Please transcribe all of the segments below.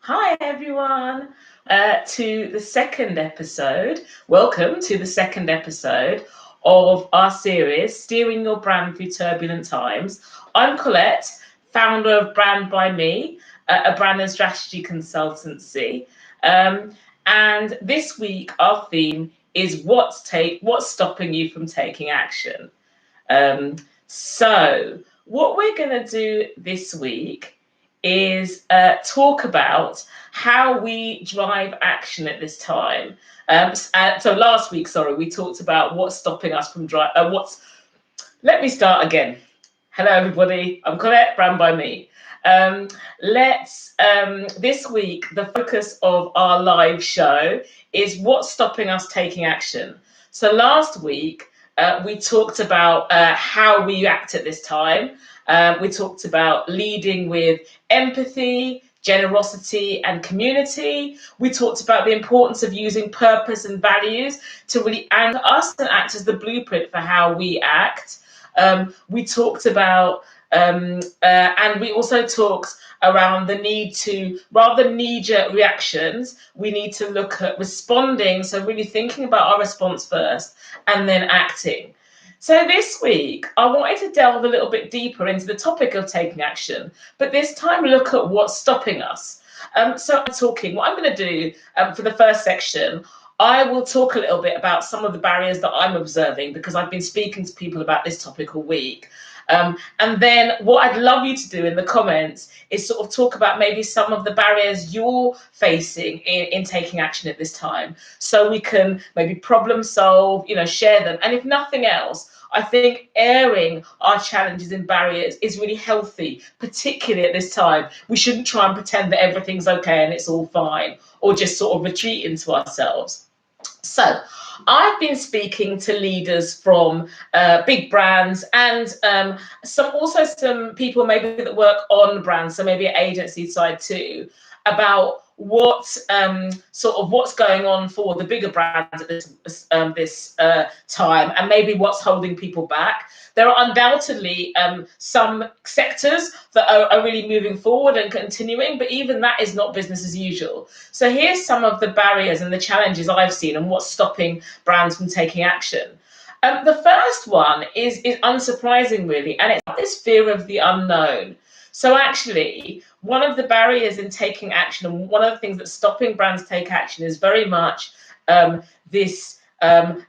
Hi, everyone, to the second episode. Welcome to the second episode of our series, Steering Your Brand Through Turbulent Times. I'm Colette, founder of Brand by Me, a brand and strategy consultancy. And this week, our theme is what's stopping you from taking action. So, what we're going to do this week is talk about how we drive action at this time. So last week, sorry, we talked about what's stopping us from Let me start again. Hello, everybody. I'm Colette, Brand by Me. Let's This week, the focus of our live show is what's stopping us taking action. So last week, we talked about how we act at this time. We talked about leading with empathy, generosity, and community. We talked about the importance of using purpose and values to really anchor us and act as the blueprint for how we act. We talked about, and we also talked around the need to, rather than knee-jerk reactions, we need to look at responding. So really thinking about our response first and then acting. So this week, I wanted to delve a little bit deeper into the topic of taking action, but this time look at what's stopping us. What I'm going to do for the first section, I will talk a little bit about some of the barriers that I'm observing because I've been speaking to people about this topic all week. And then what I'd love you to do in the comments is sort of talk about maybe some of the barriers you're facing in taking action at this time. So we can maybe problem solve, share them. And if nothing else, I think airing our challenges and barriers is really healthy, particularly at this time. We shouldn't try and pretend that everything's okay and it's all fine, or just sort of retreat into ourselves. So I've been speaking to leaders from big brands and some people maybe that work on brands, so maybe agency side too, about what's going on for the bigger brands at this time, and maybe what's holding people back. There are undoubtedly some sectors that are really moving forward and continuing, but even that is not business as usual. So here's some of the barriers and the challenges I've seen and what's stopping brands from taking action. The first one is unsurprising, really, and it's this fear of the unknown. So actually, one of the barriers in taking action, and one of the things that's stopping brands take action, is very much this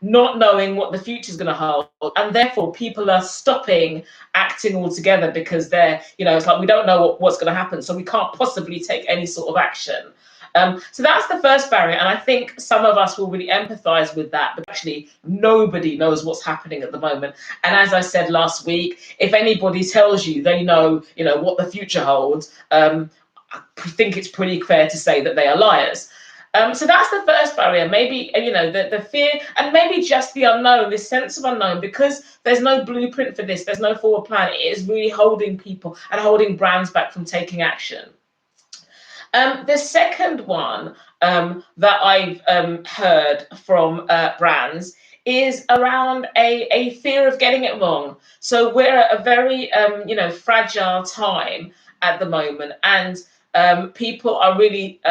not knowing what the future is going to hold, and therefore people are stopping acting altogether because it's like we don't know what's going to happen, so we can't possibly take any sort of action. So that's the first barrier, and I think some of us will really empathize with that, but actually nobody knows what's happening at the moment. And as I said last week, if anybody tells you they know, what the future holds, I think it's pretty fair to say that they are liars. So that's the first barrier, maybe, the fear, and maybe just the unknown, this sense of unknown, because there's no blueprint for this, there's no forward plan. It is really holding people and holding brands back from taking action. The second one that I've heard from brands is around a fear of getting it wrong. So we're at a very, fragile time at the moment, and people are really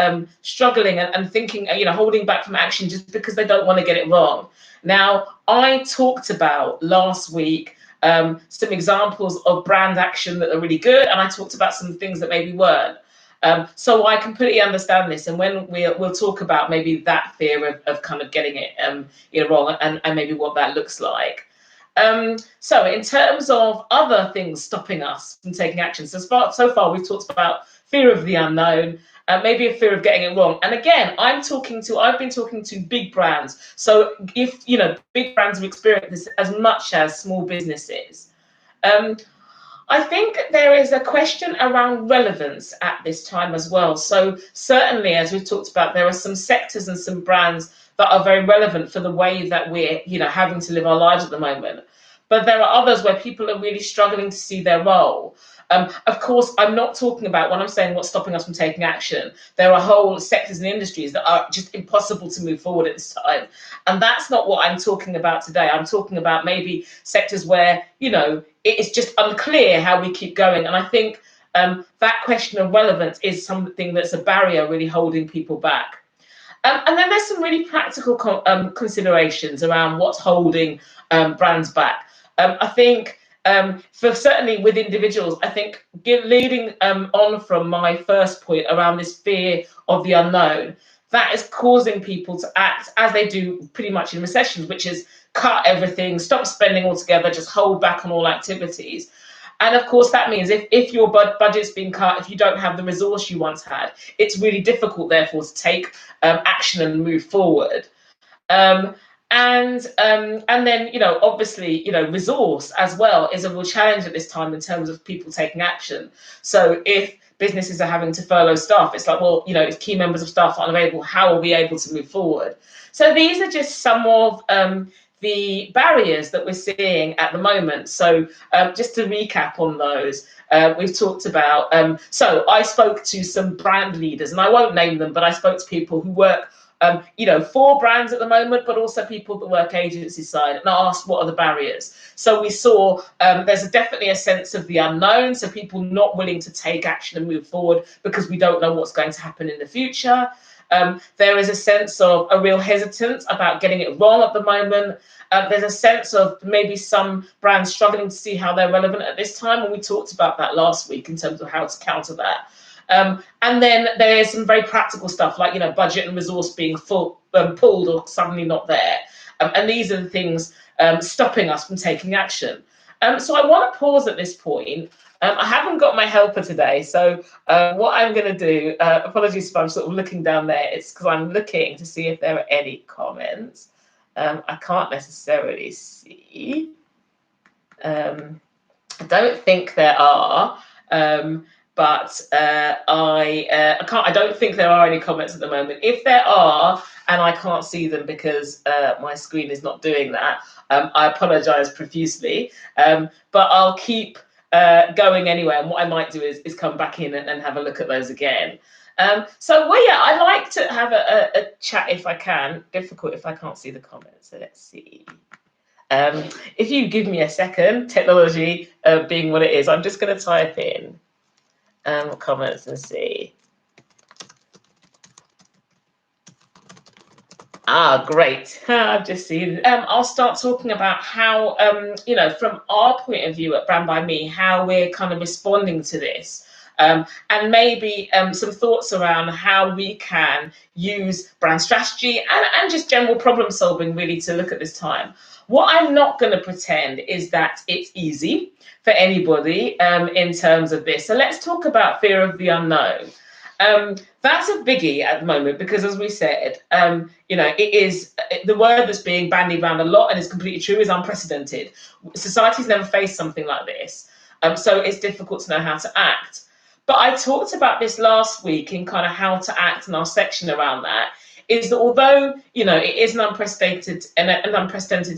struggling and thinking, holding back from action just because they don't want to get it wrong. Now, I talked about last week some examples of brand action that are really good, and I talked about some things that maybe weren't. So I completely understand this, and when we'll talk about maybe that fear of kind of getting it wrong, and maybe what that looks like. So in terms of other things stopping us from taking action, so far we've talked about fear of the unknown, maybe a fear of getting it wrong. And again, I've been talking to big brands. So if big brands have experienced this as much as small businesses. I think there is a question around relevance at this time as well. So certainly, as we've talked about, there are some sectors and some brands that are very relevant for the way that we're, having to live our lives at the moment. But there are others where people are really struggling to see their role. Of course, I'm not talking about, when I'm saying what's stopping us from taking action, there are whole sectors and industries that are just impossible to move forward at this time. And that's not what I'm talking about today. I'm talking about maybe sectors where, it is just unclear how we keep going. And I think that question of relevance is something that's a barrier really holding people back. And then there's some really practical considerations around what's holding brands back. I think for certainly with individuals, I think leading on from my first point around this fear of the unknown, that is causing people to act as they do pretty much in recessions, which is cut everything, stop spending altogether, just hold back on all activities. And of course, that means if your budget's been cut, if you don't have the resource you once had, it's really difficult, therefore, to take action and move forward. And then, obviously, resource as well is a real challenge at this time in terms of people taking action. So if businesses are having to furlough staff, it's like, well, if key members of staff aren't available, how are we able to move forward? So these are just some of the barriers that we're seeing at the moment. So just to recap on those, we've talked about, so I spoke to some brand leaders, and I won't name them, but I spoke to people who work for brands at the moment, but also people that work agency side, and I asked what are the barriers. So we saw there's definitely a sense of the unknown, so people not willing to take action and move forward because we don't know what's going to happen in the future. There is a sense of a real hesitance about getting it wrong at the moment. There's a sense of maybe some brands struggling to see how they're relevant at this time, and we talked about that last week in terms of how to counter that. And then there's some very practical stuff like, budget and resource being pulled or suddenly not there. And these are the things stopping us from taking action. So I want to pause at this point. I haven't got my helper today, so what I'm going to do, apologies if I'm sort of looking down there, it's because I'm looking to see if there are any comments. I can't necessarily see. I don't think there are, but I don't think there are any comments at the moment. If there are, and I can't see them because my screen is not doing that, I apologise profusely, but I'll keep going anyway, and what I might do is come back in and have a look at those again. I like to have a chat if I can. Difficult if I can't see the comments, so let's see. If you give me a second, technology being what it is, I'm just going to type in comments and see. Great. I've just seen. I'll start talking about how, from our point of view at Brand by Me, how we're kind of responding to this. And maybe some thoughts around how we can use brand strategy and just general problem solving really to look at this time. What I'm not going to pretend is that it's easy for anybody in terms of this. So let's talk about fear of the unknown. That's a biggie at the moment because, as we said, it is the word that's being bandied around a lot and is completely true is unprecedented. Society's never faced something like this, so it's difficult to know how to act. But I talked about this last week in kind of how to act in our section around that. Is that although it is an unprecedented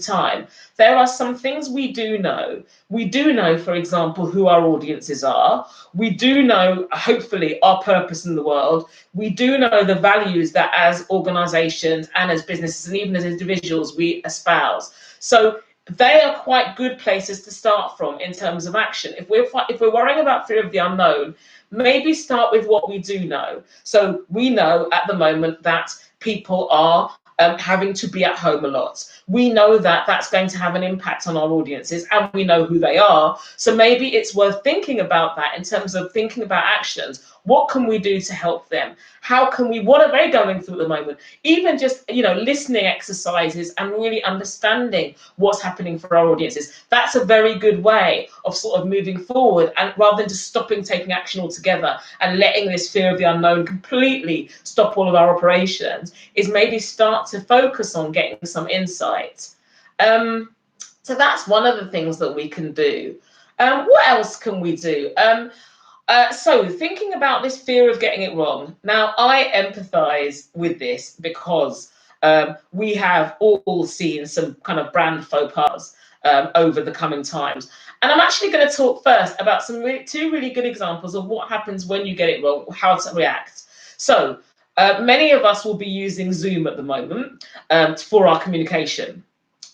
time, there are some things we do know. We do know, for example, who our audiences are. We do know, hopefully, our purpose in the world. We do know the values that as organisations and as businesses and even as individuals we espouse. So they are quite good places to start from in terms of action. If we're worrying about fear of the unknown, maybe start with what we do know. So we know at the moment that people are having to be at home a lot. We know that that's going to have an impact on our audiences and we know who they are. So maybe it's worth thinking about that in terms of thinking about actions. What can we do to help them? What are they going through at the moment? Even just, listening exercises and really understanding what's happening for our audiences. That's a very good way of sort of moving forward, and rather than just stopping taking action altogether and letting this fear of the unknown completely stop all of our operations, is maybe start to focus on getting some insight. So that's one of the things that we can do. What else can we do? So thinking about this fear of getting it wrong. Now, I empathise with this because we have all seen some kind of brand faux pas over the coming times. And I'm actually going to talk first about two really good examples of what happens when you get it wrong, how to react. So many of us will be using Zoom at the moment for our communication.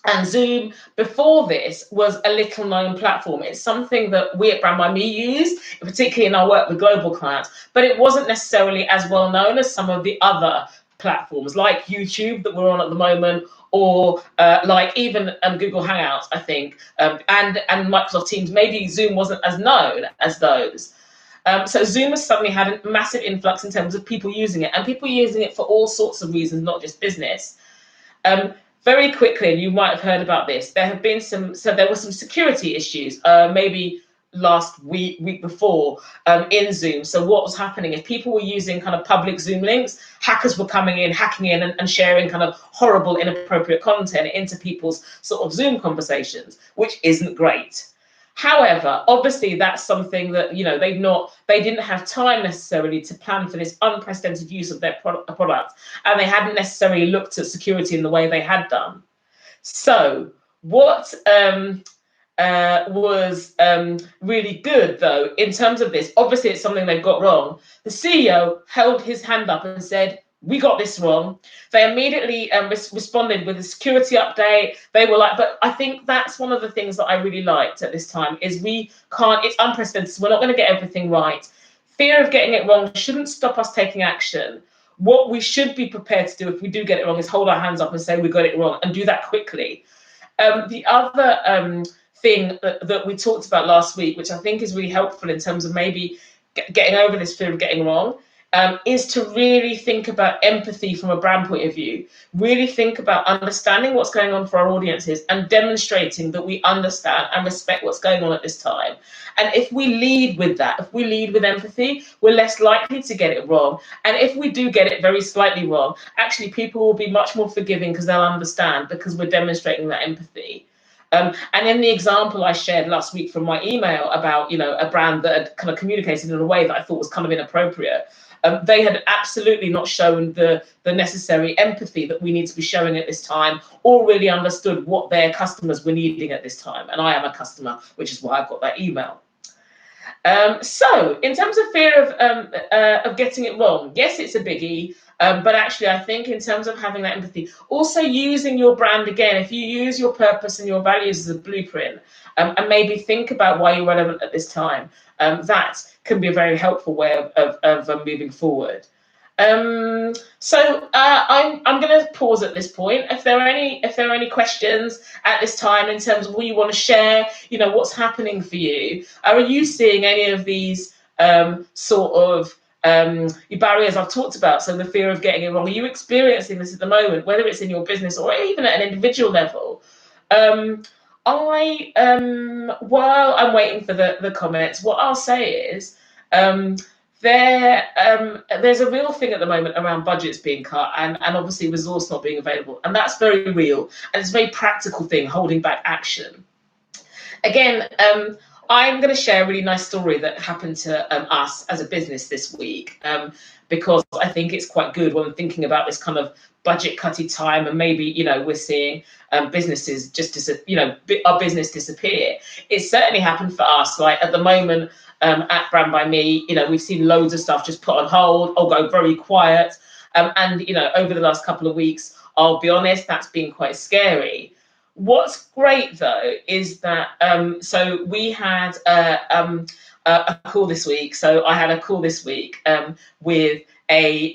And Zoom before this was a little known platform. It's something that we at Brand by Me use, particularly in our work with global clients, but it wasn't necessarily as well known as some of the other platforms like YouTube that we're on at the moment, or like even Google Hangouts, I think, and Microsoft Teams. Maybe Zoom wasn't as known as those. So Zoom has suddenly had a massive influx in terms of people using it, and people using it for all sorts of reasons, not just business. Very quickly, and you might have heard about this, there have been there were some security issues, maybe last week before, in Zoom. So what was happening, if people were using kind of public Zoom links, hackers were coming in, hacking in and sharing kind of horrible, inappropriate content into people's sort of Zoom conversations, which isn't great. However, obviously that's something that, you know, they didn't have time necessarily to plan for this unprecedented use of their product, and they hadn't necessarily looked at security in the way they had done. So what was really good, though, in terms of this, obviously it's something they've got wrong. The CEO held his hand up and said, we got this wrong. They immediately responded with a security update. They were like, but I think that's one of the things that I really liked at this time is we can't, it's unprecedented, so we're not going to get everything right. Fear of getting it wrong shouldn't stop us taking action. What we should be prepared to do if we do get it wrong is hold our hands up and say we got it wrong, and do that quickly. The other thing that we talked about last week, which I think is really helpful in terms of maybe getting over this fear of getting wrong, is to really think about empathy from a brand point of view. Really think about understanding what's going on for our audiences and demonstrating that we understand and respect what's going on at this time. And if we lead with that, if we lead with empathy, we're less likely to get it wrong. And if we do get it very slightly wrong, actually people will be much more forgiving because they'll understand, because we're demonstrating that empathy. And in the example I shared last week from my email about, you know, a brand that had kind of communicated in a way that I thought was kind of inappropriate, they had absolutely not shown the necessary empathy that we need to be showing at this time, or really understood what their customers were needing at this time. And I am a customer, which is why I got that email. So in terms of fear of getting it wrong, yes, it's a biggie. But actually, I think in terms of having that empathy, also using your brand again, if you use your purpose and your values as a blueprint, and maybe think about why you're relevant at this time, that can be a very helpful way of moving forward. So I'm going to pause at this point. If there are any questions at this time in terms of what you want to share, you know, what's happening for you, are you seeing any of these sort of barriers I've talked about? So the fear of getting it wrong, are you experiencing this at the moment, whether it's in your business or even at an individual level? While I'm waiting for the comments, what I'll say is there's a real thing at the moment around budgets being cut and obviously resource not being available, and that's very real, and it's a very practical thing holding back action. Again, I'm going to share a really nice story that happened to us as a business this week, because I think it's quite good when thinking about this kind of budget cutting time, and maybe, you know, we're seeing businesses just our business disappear. It certainly happened for us. Like at the moment, at Brand by Me, you know, we've seen loads of stuff just put on hold or go very quiet, and you know, over the last couple of weeks, I'll be honest, that's been quite scary. What's great though is that so we had a call this week. So I had a call this week with a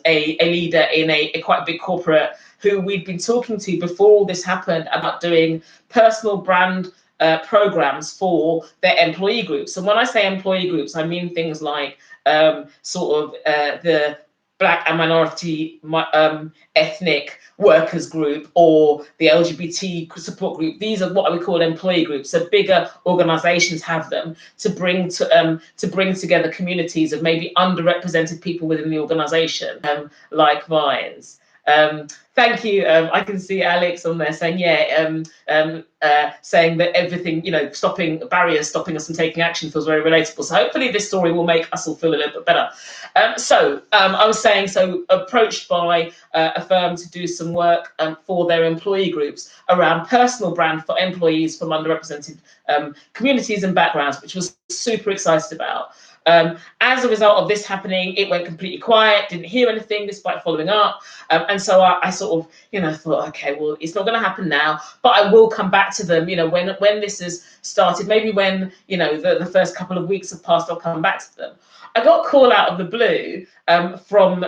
leader in a quite big corporate who we'd been talking to before all this happened about doing personal brand programs for their employee groups. And when I say employee groups, I mean things like the Black and minority ethnic workers group or the LGBT support group. These are what we call employee groups. So bigger organizations have them to bring together communities of maybe underrepresented people within the organization, like Vines. Thank you. I can see Alex on there saying, saying that everything, you know, stopping us from taking action feels very relatable. So hopefully this story will make us all feel a little bit better. I was saying, so approached by a firm to do some work for their employee groups around personal brand for employees from underrepresented communities and backgrounds, which was super excited about. As a result of this happening, it went completely quiet, didn't hear anything despite following up. And so I sort of, thought, okay, well, it's not going to happen now, but I will come back to them, when this has started, maybe when, the first couple of weeks have passed, I'll come back to them. I got a call out of the blue from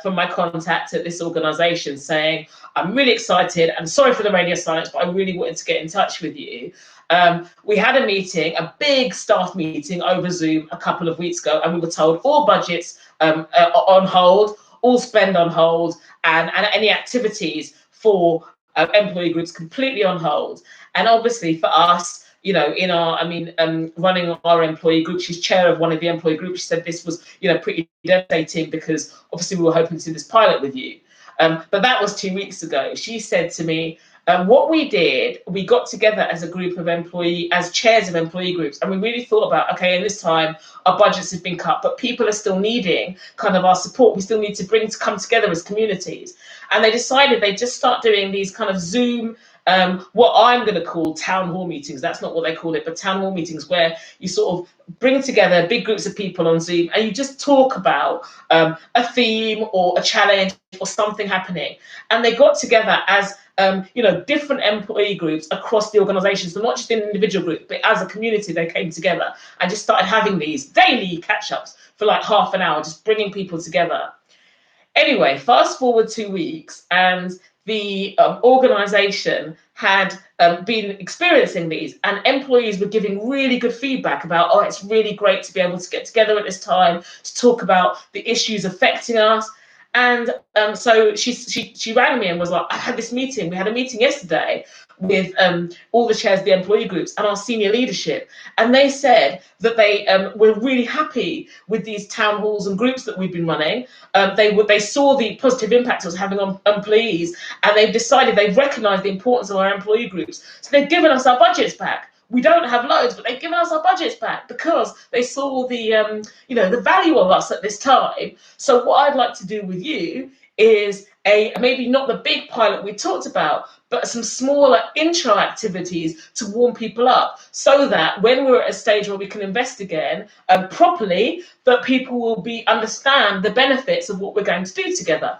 from my contact at this organisation saying, I'm really excited. I'm sorry for the radio silence, but I really wanted to get in touch with you. We had a meeting, a big staff meeting over Zoom a couple of weeks ago, and we were told all budgets on hold, all spend on hold, and any activities for employee groups completely on hold. And obviously for us, in our, running our employee group, she's chair of one of the employee groups. She said this was, pretty devastating because obviously we were hoping to do this pilot with you. But that was 2 weeks ago. She said to me, what we did, we got together as a group of as chairs of employee groups, and we really thought about, okay, in this time, our budgets have been cut, but people are still needing kind of our support. We still need to come together as communities. And they decided they'd just start doing these kind of Zoom, what I'm going to call town hall meetings. That's not what they call it, but town hall meetings where you sort of bring together big groups of people on Zoom and you just talk about a theme or a challenge or something happening. And they got together as different employee groups across the organisation, so not just in individual groups, but as a community, they came together and just started having these daily catch-ups for like half an hour, just bringing people together. Anyway, fast forward 2 weeks, and the organisation had been experiencing these, and employees were giving really good feedback about, oh, it's really great to be able to get together at this time to talk about the issues affecting us. And so she rang me and was like, I had this meeting. We had a meeting yesterday with all the chairs of the employee groups and our senior leadership. And they said that they were really happy with these town halls and groups that we've been running. They saw the positive impact it was having on employees, and they've recognised the importance of our employee groups. So they've given us our budgets back. We don't have loads, but they've given us our budgets back because they saw the the value of us at this time. So what I'd like to do with you is maybe not the big pilot we talked about, but some smaller intro activities to warm people up, so that when we're at a stage where we can invest again properly, that people will understand the benefits of what we're going to do together.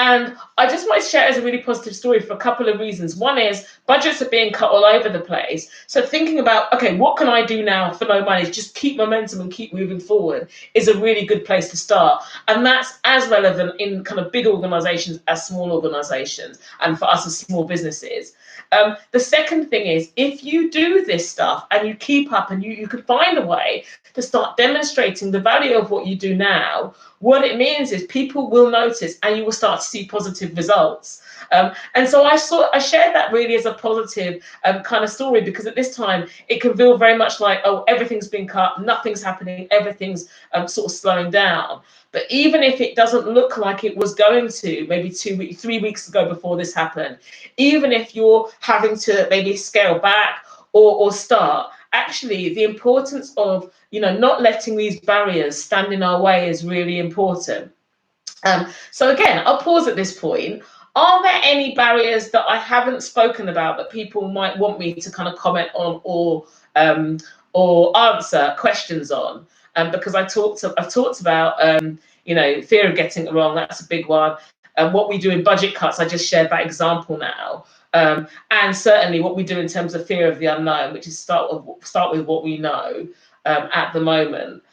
And I just want to share it as a really positive story for a couple of reasons. One is budgets are being cut all over the place. So thinking about, okay, what can I do now for no money? Just keep momentum and keep moving forward is a really good place to start. And that's as relevant in kind of big organizations as small organizations, and for us as small businesses. The second thing is, if you do this stuff and you keep up and you can find a way to start demonstrating the value of what you do now, what it means is people will notice and you will start to see positive results. And so I shared that really as a positive kind of story, because at this time it can feel very much like, oh, everything's been cut, nothing's happening, everything's sort of slowing down. But even if it doesn't look like it was going to, maybe 3 weeks ago before this happened, even if you're having to maybe scale back or start, actually the importance of not letting these barriers stand in our way is really important. So again, I'll pause at this point. Are there any barriers that I haven't spoken about that people might want me to kind of comment on or answer questions on? Because I've talked about fear of getting it wrong. That's a big one. And what we do in budget cuts, I just shared that example now. And certainly what we do in terms of fear of the unknown, which is start with what we know at the moment.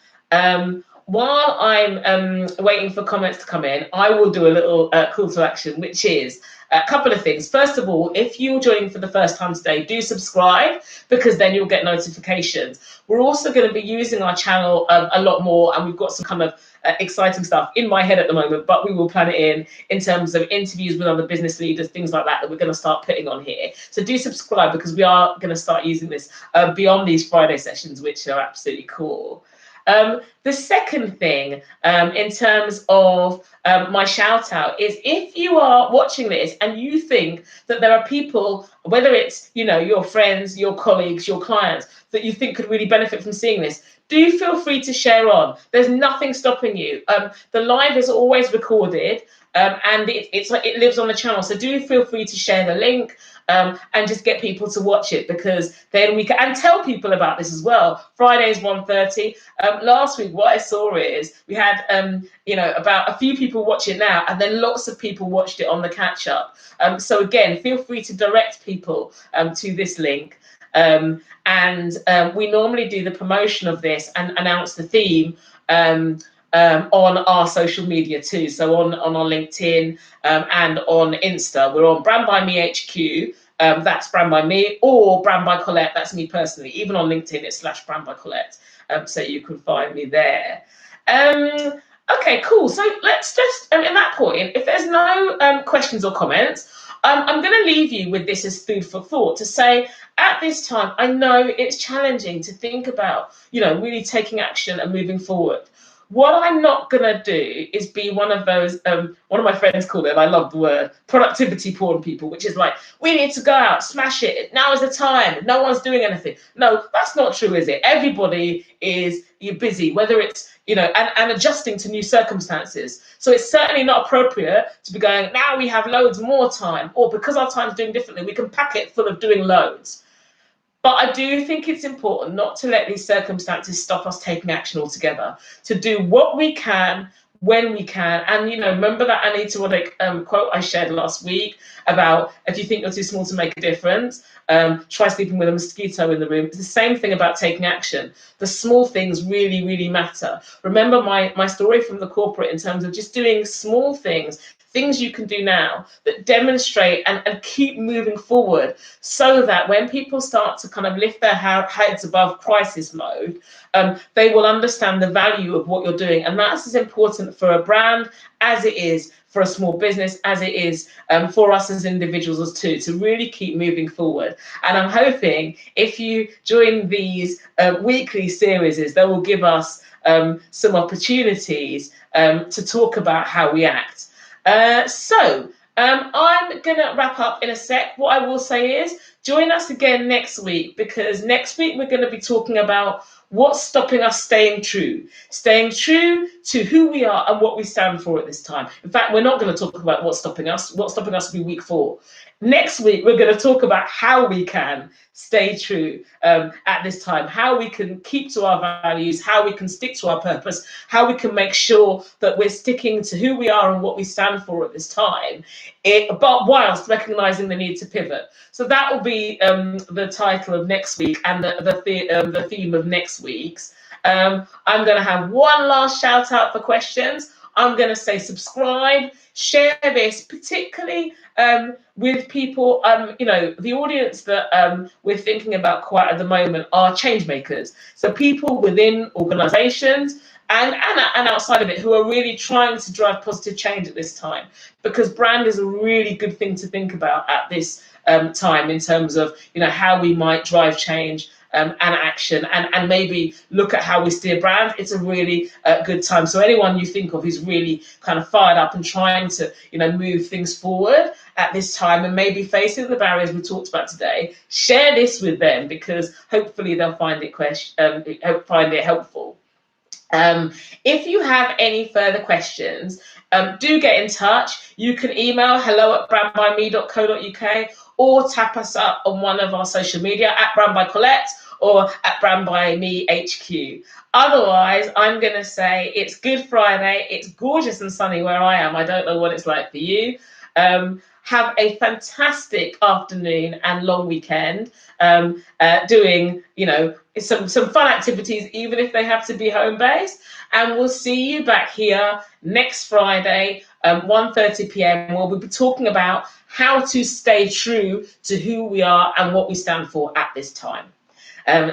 While I'm waiting for comments to come in, I will do a little call to action, which is a couple of things. First of all, if you're joining for the first time today, do subscribe, because then you'll get notifications. We're also going to be using our channel a lot more, and we've got some kind of exciting stuff in my head at the moment, but we will plan it in terms of interviews with other business leaders, things like that we're going to start putting on here. So do subscribe, because we are going to start using this beyond these Friday sessions, which are absolutely cool. The second thing in terms of my shout out is, if you are watching this and you think that there are people, whether it's your friends, your colleagues, your clients, that you think could really benefit from seeing this, do feel free to share on. There's nothing stopping you. The live is always recorded, and it lives on the channel. So do feel free to share the link. and just get people to watch it, because then we can, and tell people about this as well. Friday is 1:30. Last week, what I saw is we had, about a few people watch it now, and then lots of people watched it on the catch up. So again, feel free to direct people to this link. We normally do the promotion of this and announce the theme on our social media too. So on our LinkedIn and on Insta, we're on Brand by Me HQ. That's Brand by Me, or Brand by Colette. That's me personally. Even on LinkedIn, it's /Brand by Colette. So you can find me there. Okay, cool. So let's just, at that point, if there's no questions or comments, I'm going to leave you with this as food for thought, to say, at this time, I know it's challenging to think about, really taking action and moving forward. What I'm not going to do is be one of those, one of my friends called it, and I love the word, productivity porn people, which is like, we need to go out, smash it. Now is the time. No one's doing anything. No, that's not true, is it? Everybody you're busy, whether it's, and adjusting to new circumstances. So it's certainly not appropriate to be going, now we have loads more time, or because our time's doing differently, we can pack it full of doing loads. But I do think it's important not to let these circumstances stop us taking action altogether, to do what we can when we can. And, remember that Anita Roddick quote I shared last week about, if you think you're too small to make a difference, try sleeping with a mosquito in the room. It's the same thing about taking action. The small things really, really matter. Remember my story from the corporate in terms of just doing small things you can do now that demonstrate and keep moving forward, so that when people start to kind of lift their heads above crisis mode, they will understand the value of what you're doing. And that's as important for a brand as it is for a small business, as it is for us as individuals too, to really keep moving forward. And I'm hoping if you join these weekly series, they will give us some opportunities to talk about how we act. So I'm going to wrap up in a sec. What I will say is, join us again next week, because next week we're going to be talking about what's stopping us staying true to who we are and what we stand for at this time. In fact, we're not going to talk about what's stopping us. What's stopping us will be week 4. Next week, we're going to talk about how we can stay true at this time, how we can keep to our values, how we can stick to our purpose, how we can make sure that we're sticking to who we are and what we stand for at this time, but whilst recognizing the need to pivot. So that will be the title of next week and the theme of next week's. I'm going to have one last shout out for questions. I'm going to say subscribe, share this, particularly with people, the audience that we're thinking about quite at the moment are change makers. So people within organizations and outside of it who are really trying to drive positive change at this time, because brand is a really good thing to think about at this time, in terms of, how we might drive change and action, and maybe look at how we steer brand. It's a really good time. So anyone you think of who's really kind of fired up and trying to, move things forward at this time and maybe facing the barriers we talked about today, share this with them, because hopefully they'll find it helpful. If you have any further questions, do get in touch. You can email hello@brandbyme.co.uk, or tap us up on one of our social media at Brand by Colette or at Brand by Me HQ. Otherwise, I'm going to say it's Good Friday. It's gorgeous and sunny where I am. I don't know what it's like for you. Have a fantastic afternoon and long weekend, doing, some fun activities, even if they have to be home-based. And we'll see you back here next Friday, 1:30 p.m. We'll be talking about how to stay true to who we are and what we stand for at this time.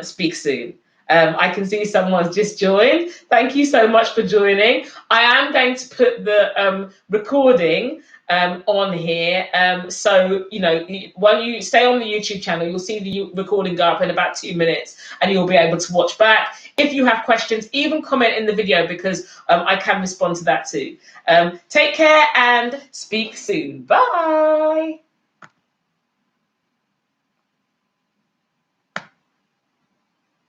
Speak soon. I can see someone's just joined. Thank you so much for joining. I am going to put the recording on here. So, while you stay on the YouTube channel, you'll see the recording go up in about 2 minutes and you'll be able to watch back. If you have questions, even comment in the video, because I can respond to that too. Take care and speak soon. Bye.